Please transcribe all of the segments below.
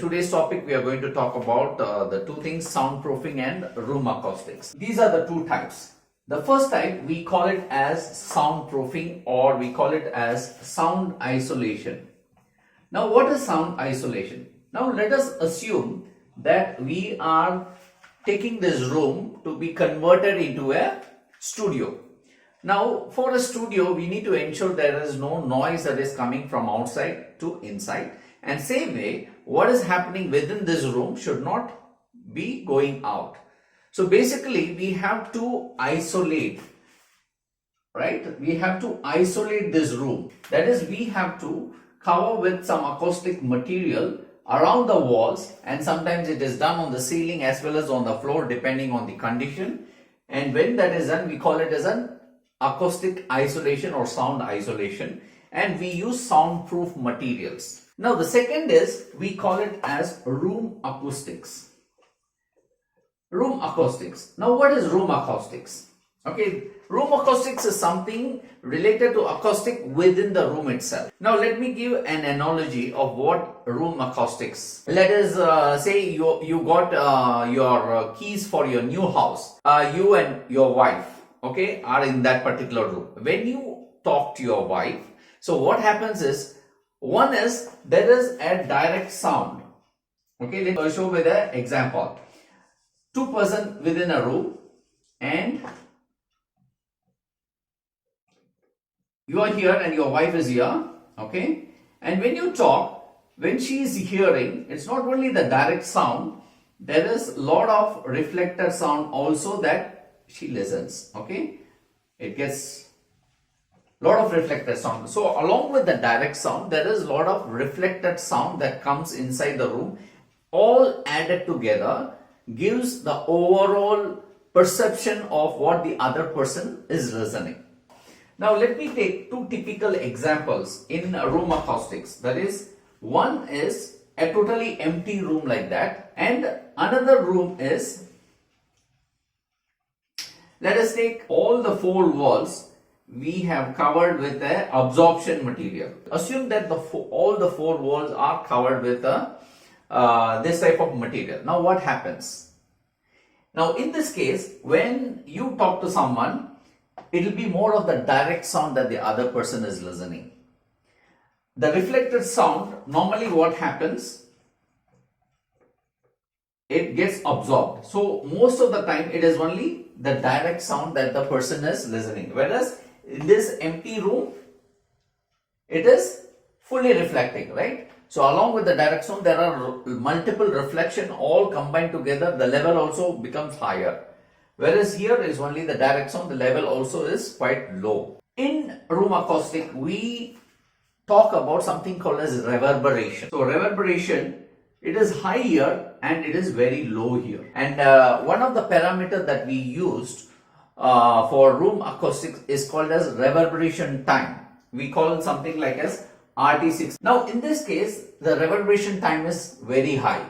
today's topic we are going to talk about the two things, soundproofing and room acoustics. These are the two types. The first type we call it as soundproofing, or we call it as sound isolation. Now what is sound isolation? Now let us assume that we are taking this room to be converted into a studio. Now for a studio we need to ensure there is no noise that is coming from outside to inside, and same way what is happening within this room should not be going out. So basically we have to isolate, right? We have to isolate this room. That is, we have to cover with some acoustic material around the walls, and sometimes it is done on the ceiling as well as on the floor depending on the condition. And when that is done, we call it as an acoustic isolation or sound isolation, and we use soundproof materials. Now the second is, we call it as room acoustics. Room acoustics. Now what is room acoustics? Okay, room acoustics is something related to acoustic within the room itself. Now let me give an analogy of what room acoustics. Let us say you got your keys for your new house. You and your wife, okay, are in that particular room. When you talk to your wife, so what happens is, one is there is a direct sound. Okay, let me show with an example. Two persons within a room, and you are here and your wife is here, okay, and when you talk, when she is hearing, it's not only the direct sound, there is a lot of reflected sound also that she listens, okay. It gets a lot of reflected sound. So along with the direct sound, there is a lot of reflected sound that comes inside the room. All added together gives the overall perception of what the other person is listening. Now let me take two typical examples in room acoustics. That is, one is a totally empty room like that, and another room is, let us take all the four walls we have covered with a absorption material. Assume that all the four walls are covered with this type of material. Now what happens? Now in this case, when you talk to someone, it will be more of the direct sound that the other person is listening. The reflected sound, normally what happens, it gets absorbed. So most of the time it is only the direct sound that the person is listening. Whereas in this empty room, it is fully reflecting, right? So along with the direct sound, there are multiple reflection all combined together. The level also becomes higher. Whereas here is only the direct sound, the level also is quite low. In room acoustic, we talk about something called as reverberation. So reverberation, it is high here and it is very low here. And one of the parameters that we used for room acoustics is called as reverberation time. We call it something like as RT6. Now in this case, the reverberation time is very high,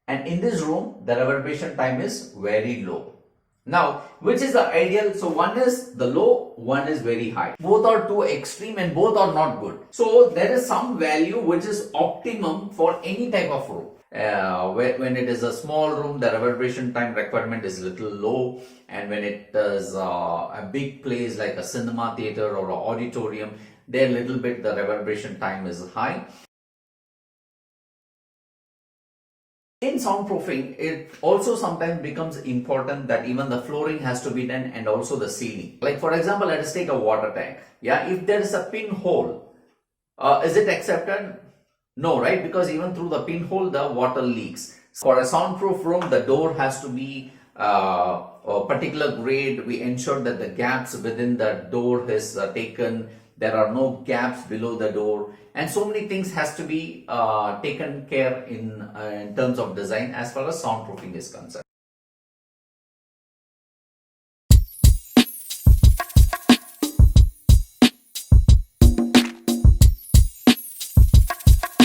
and in this room the reverberation time is very low. Now which is the ideal? So one is the low, one is very high. Both are too extreme and both are not good. So there is some value which is optimum for any type of room. When it is a small room, the reverberation time requirement is little low, and when it is a big place like a cinema theater or an auditorium, there little bit the reverberation time is high. In soundproofing, it also sometimes becomes important that even the flooring has to be done, and also the ceiling. Like for example, let us take a water tank. Yeah, if there is a pinhole, is it accepted? No, right? Because even through the pinhole, the water leaks. For a soundproof room, the door has to be a particular grade. We ensure that the gaps within the door is taken. There are no gaps below the door, and so many things has to be taken care in terms of design as far as soundproofing is concerned.